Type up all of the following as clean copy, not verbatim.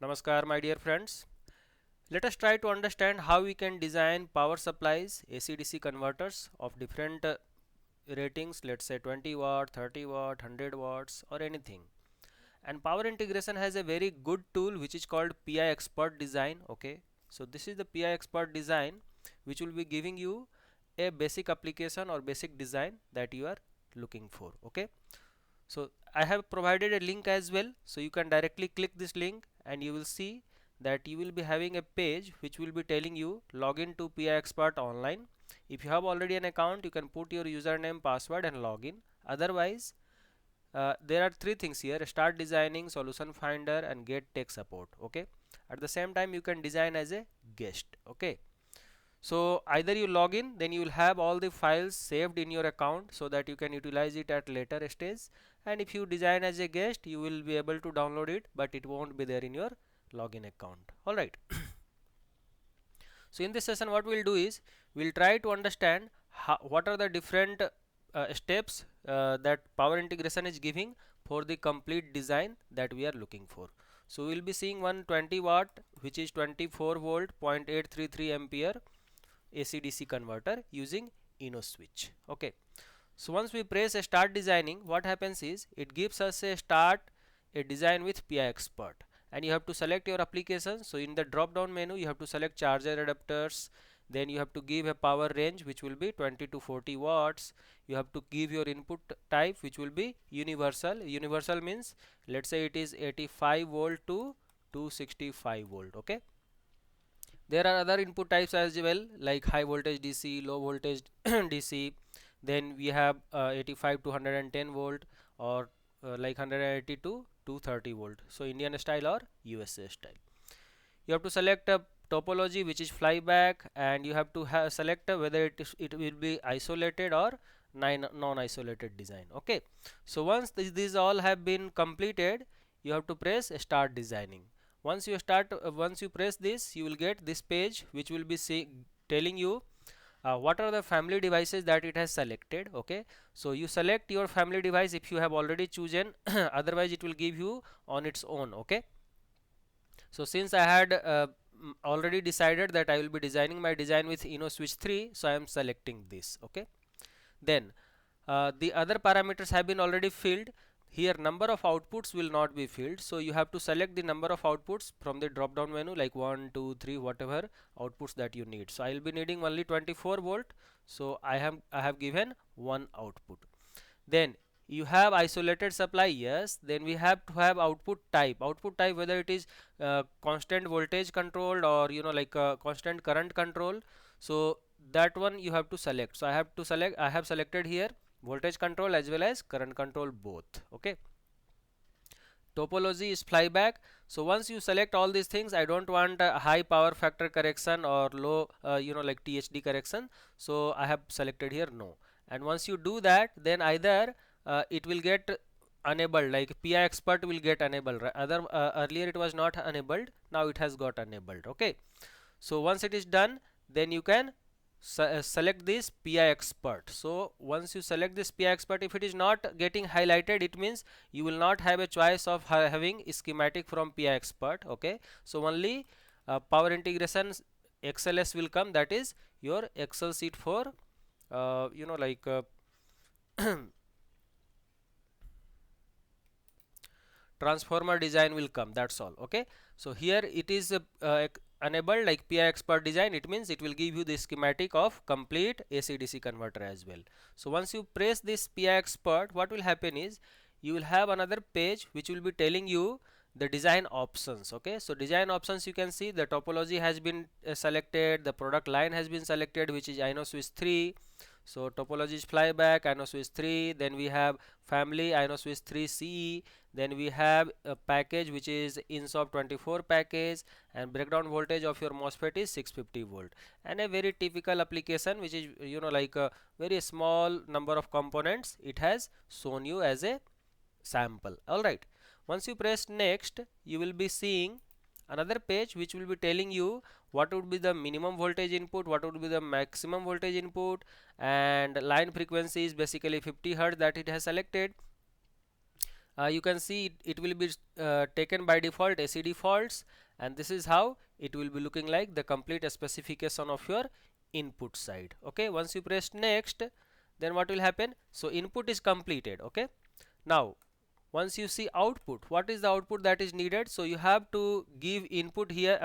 Namaskar my dear friends. Let us try to understand how we can design power supplies AC-DC converters of different ratings, let's say 20 watt, 30 watt, 100 watts or anything. And power integration has a very good tool which is called PI expert design. Okay, so this is the PI expert design which will be giving you a basic application or basic design that you are looking for. Okay, so I have provided a link as well, so you can directly click this link and you will see that you will be having a page which will be telling you login to PI expert online. If you have already an account, you can put your username, password and login. Otherwise, there are three things here: start designing, solution finder and get tech support. Okay, at the same time you can design as a guest. Okay, so either you log in, then you will have all the files saved in your account so that you can utilize it at later stage, and if you design as a guest you will be able to download it, but it won't be there in your login account. Alright. So in this session what we'll do is we'll try to understand what are the different steps that power integration is giving for the complete design that we are looking for. So we'll be seeing one 20 watt which is 24 volt 0.833 ampere AC-DC converter using LinkSwitch. Okay, so once we press start designing, what happens is it gives us a start a design with PI expert, and you have to select your application. So in the drop down menu you have to select charger adapters, then you have to give a power range which will be 20 to 40 watts. You have to give your input type which will be universal means let's say it is 85 volt to 265 volt. Okay, there are other input types as well, like high voltage DC, low voltage DC. Then we have 85 to 110 volt, or like 180 to 230 volt. So Indian style or USA style. You have to select a topology which is flyback, and you have to select whether it will be isolated or non-isolated design. Okay, so once these all have been completed, you have to press start designing. Once you press this, you will get this page which will be telling you what are the family devices that it has selected. Okay, so you select your family device if you have already chosen otherwise it will give you on its own. Okay, so since I had already decided that I will be designing my design with LinkSwitch 3, so I am selecting this. Okay, then the other parameters have been already filled. Here number of outputs will not be filled, so you have to select the number of outputs from the drop down menu, like 1 2 3 whatever outputs that you need. So I will be needing only 24 volt, so I have given one output. Then you have isolated supply, yes. Then we have to have output type whether it is constant voltage controlled or like constant current control. So that one you have to select. So I have selected here voltage control as well as current control both. Okay, topology is flyback. So once you select all these things, I don't want a high power factor correction or low like THD correction, so I have selected here no. And once you do that, then either it will get enabled, like PI expert will get enabled. Earlier it was not enabled, now it has got enabled. Okay, so once it is done, then you can select this PI expert. So once you select this PI expert, if it is not getting highlighted, it means you will not have a choice of having schematic from PI expert. Okay, so only power integration XLS will come, that is your Excel sheet for like transformer design will come, that's all. Okay, so here it is enabled like PI expert design. It means it will give you the schematic of complete AC-DC converter as well. So once you press this PI expert, what will happen is you will have another page which will be telling you the design options. Okay, so design options, you can see the topology has been selected, the product line has been selected, which is LinkSwitch 3. So topology is flyback, LinkSwitch 3. Then we have family LinkSwitch 3 CE. Then we have a package which is INSOP 24 package, and breakdown voltage of your MOSFET is 650 volt. And a very typical application which is like a very small number of components, it has shown you as a sample. Alright, once you press next, you will be seeing another page which will be telling you what would be the minimum voltage input, what would be the maximum voltage input, and line frequency is basically 50 Hz that it has selected. You can see it will be taken by default AC defaults, and this is how it will be looking like, the complete specification of your input side. Okay, once you press next, then what will happen? So input is completed. Okay, now once you see output, what is the output that is needed? So you have to give input here,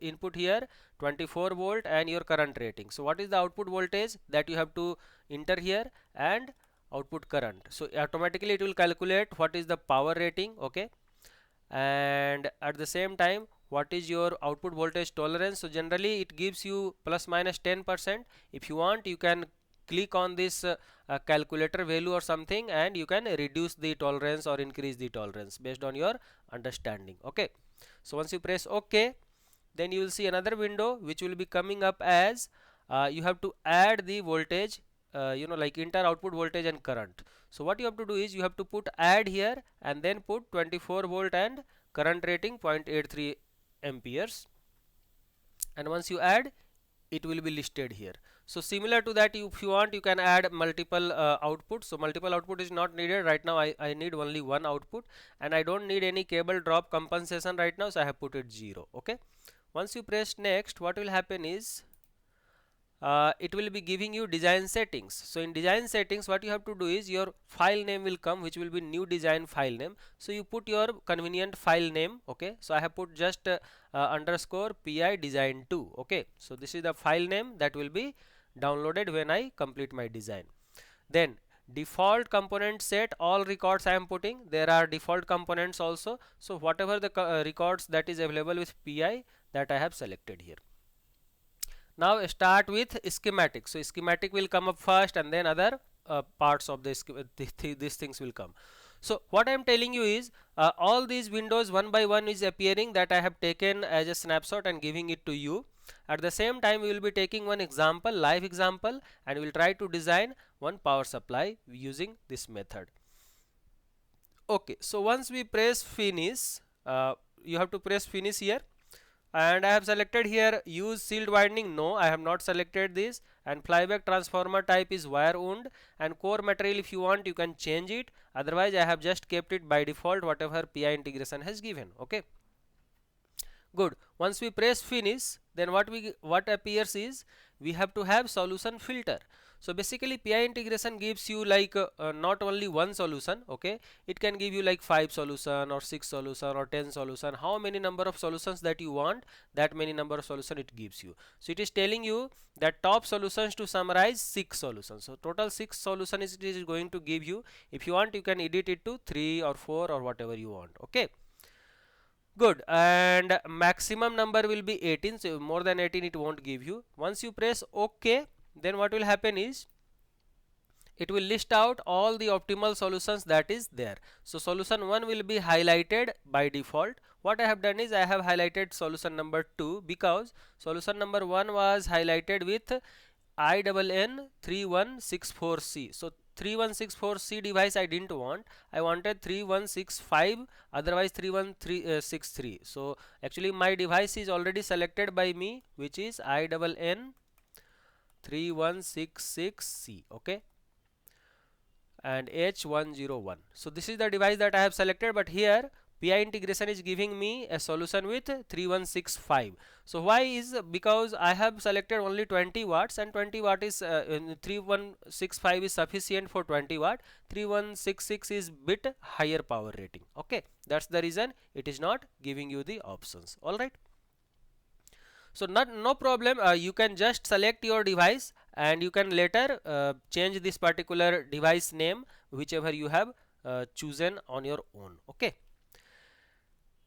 input here 24 volt and your current rating. So what is the output voltage that you have to enter here, and output current. So automatically it will calculate what is the power rating. Okay, and at the same time what is your output voltage tolerance. So generally it gives you plus minus 10%. If you want, you can click on this calculator value or something, and you can reduce the tolerance or increase the tolerance based on your understanding. Okay, so once you press OK, then you will see another window which will be coming up as you have to add the voltage, like inter output voltage and current. So what you have to do is you have to put add here and then put 24 volt and current rating 0.83 amperes, and once you add, it will be listed here. So similar to that, if you want, you can add multiple outputs. So multiple output is not needed right now. I need only one output, and I don't need any cable drop compensation right now, so I have put it 0. Okay, once you press next, what will happen is it will be giving you design settings. So in design settings, what you have to do is your file name will come, which will be new design file name. So you put your convenient file name. Okay, so I have put just underscore pi design 2. Okay, so this is the file name that will be downloaded when I complete my design. Then default component set, all records I am putting. There are default components also, so whatever the records that is available with pi, that I have selected here. Now start with schematic. So schematic will come up first, and then other parts of these things will come. So what I am telling you is all these windows one by one is appearing, that I have taken as a snapshot and giving it to you. At the same time, we will be taking one example, live example, and we will try to design one power supply using this method. Okay, so once we press finish, you have to press finish here, and I have selected here use sealed winding. No, I have not selected this, and flyback transformer type is wire wound, and core material, if you want, you can change it. Otherwise I have just kept it by default whatever PI integration has given. Okay, good. Once we press finish, then what appears is we have to have solution filter. So basically PI integration gives you like not only one solution. Okay, it can give you like 5 solution or 6 solution or 10 solution. How many number of solutions that you want, that many number of solution it gives you. So it is telling you that top solutions to summarize 6 solutions. So total 6 solution it is going to give you. If you want, you can edit it to 3 or 4 or whatever you want. Okay, good. And maximum number will be 18, so more than 18 it won't give you. Once you press OK, then what will happen is it will list out all the optimal solutions that is there. So solution 1 will be highlighted by default. What I have done is I have highlighted solution number 2 because solution number 1 was highlighted with INN3164C. So 3164C device I didn't want. I wanted 3165, otherwise 3163. So actually my device is already selected by me, which is INN3166C. Okay, and H101. So this is the device that I have selected, but here PI integration is giving me a solution with 3165. So why is? Because I have selected only 20 watts, and 20 watt is 3165 is sufficient for 20 watt. 3166 is bit higher power rating. Okay, that's the reason it is not giving you the options. All right. So no problem, you can just select your device, and you can later change this particular device name whichever you have chosen on your own. Okay,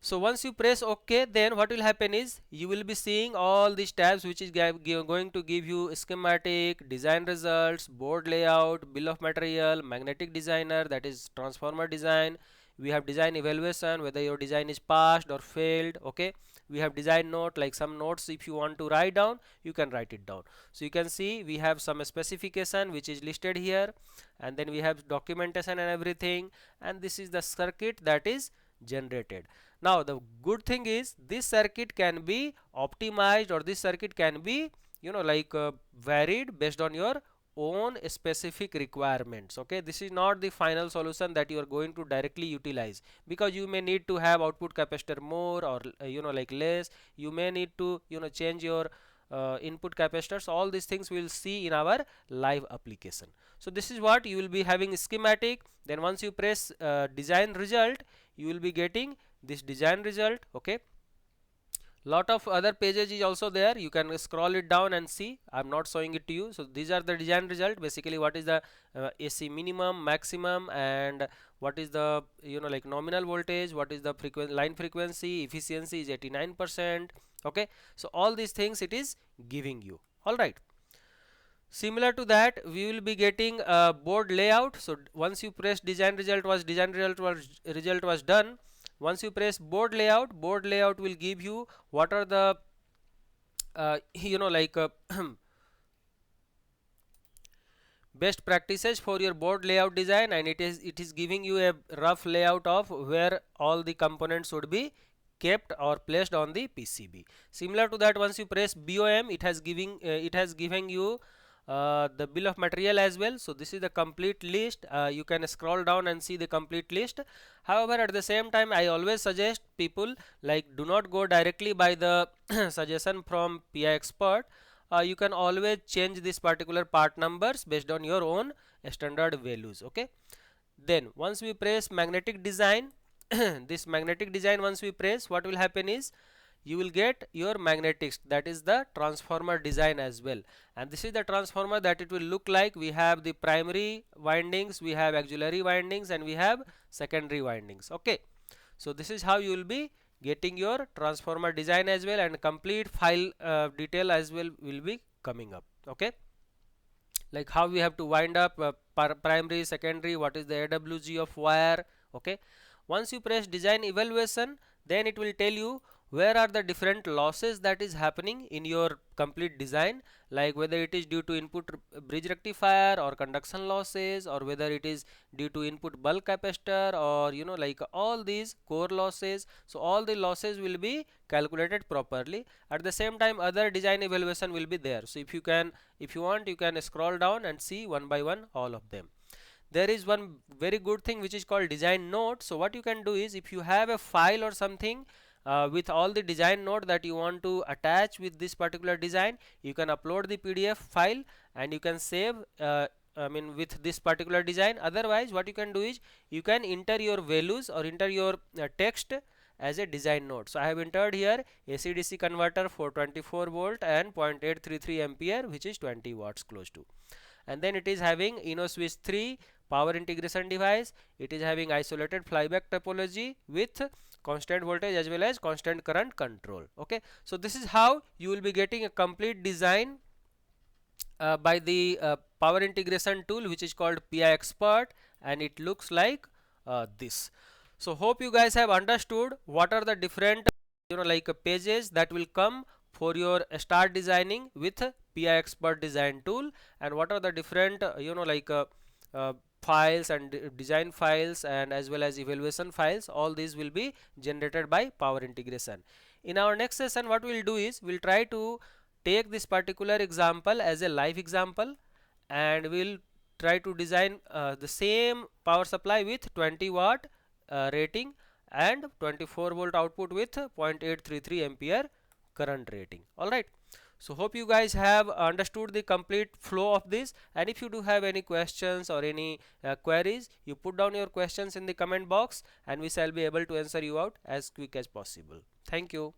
so once you press OK, then what will happen is you will be seeing all these tabs, which is going to give you schematic, design results, board layout, bill of material, magnetic designer, that is transformer design. We have design evaluation, whether your design is passed or failed. Okay, we have design note, like some notes if you want to write down, you can write it down. So you can see we have some specification which is listed here, and then we have documentation and everything, and this is the circuit that is generated. Now the good thing is this circuit can be optimized, or this circuit can be varied based on your own specific requirements. Okay, this is not the final solution that you are going to directly utilize, because you may need to have output capacitor more or like less. You may need to change your input capacitors. All these things we will see in our live application. So this is what you will be having schematic. Then once you press design result, you will be getting this design result. Okay, lot of other pages is also there. You can scroll it down and see. I'm not showing it to you. So these are the design result. Basically, what is the AC minimum, maximum, and what is the like nominal voltage, what is the line frequency, efficiency is 89%. Okay, so all these things it is giving you. All right. Similar to that, we will be getting a board layout. So once you press design result was done. Once you press board layout will give you what are the like best practices for your board layout design, and it is giving you a rough layout of where all the components would be kept or placed on the PCB. Similar to that, once you press BOM, it has given you the bill of material as well. So this is the complete list. You can scroll down and see the complete list. However, at the same time, I always suggest people, like, do not go directly by the suggestion from PI expert. You can always change this particular part numbers based on your own standard values. Okay, then once we press magnetic design, this magnetic design, once we press, what will happen is you will get your magnetics, that is the transformer design as well. And this is the transformer that it will look like. We have the primary windings, we have auxiliary windings, and we have secondary windings. Okay, so this is how you will be getting your transformer design as well, and complete file detail as well will be coming up. Okay, like how we have to wind up primary, secondary, what is the AWG of wire. Okay, once you press design evaluation, then it will tell you where are the different losses that is happening in your complete design, like whether it is due to input bridge rectifier or conduction losses, or whether it is due to input bulk capacitor, or like all these core losses. So all the losses will be calculated properly. At the same time, other design evaluation will be there. So if you want, you can scroll down and see one by one all of them. There is one very good thing which is called design note. So what you can do is, if you have a file or something with all the design note that you want to attach with this particular design, you can upload the PDF file and you can save with this particular design. Otherwise, what you can do is, you can enter your values or enter your text as a design note. So I have entered here AC/DC converter for 24 volt and 0.833 ampere, which is 20 watts close to. And then it is having LinkSwitch 3 power integration device. It is having isolated flyback topology with constant voltage as well as constant current control. Okay, so this is how you will be getting a complete design by the power integration tool, which is called PI expert, and it looks like this. So hope you guys have understood what are the different like pages that will come for your start designing with PI expert design tool, and what are the different like files and design files, and as well as evaluation files. All these will be generated by power integration. In our next session, what we will do is, we will try to take this particular example as a live example, and we will try to design the same power supply with 20 watt rating and 24 volt output with 0.833 ampere current rating. Alright, so hope you guys have understood the complete flow of this, and if you do have any questions or any queries, you put down your questions in the comment box and we shall be able to answer you out as quick as possible. Thank you.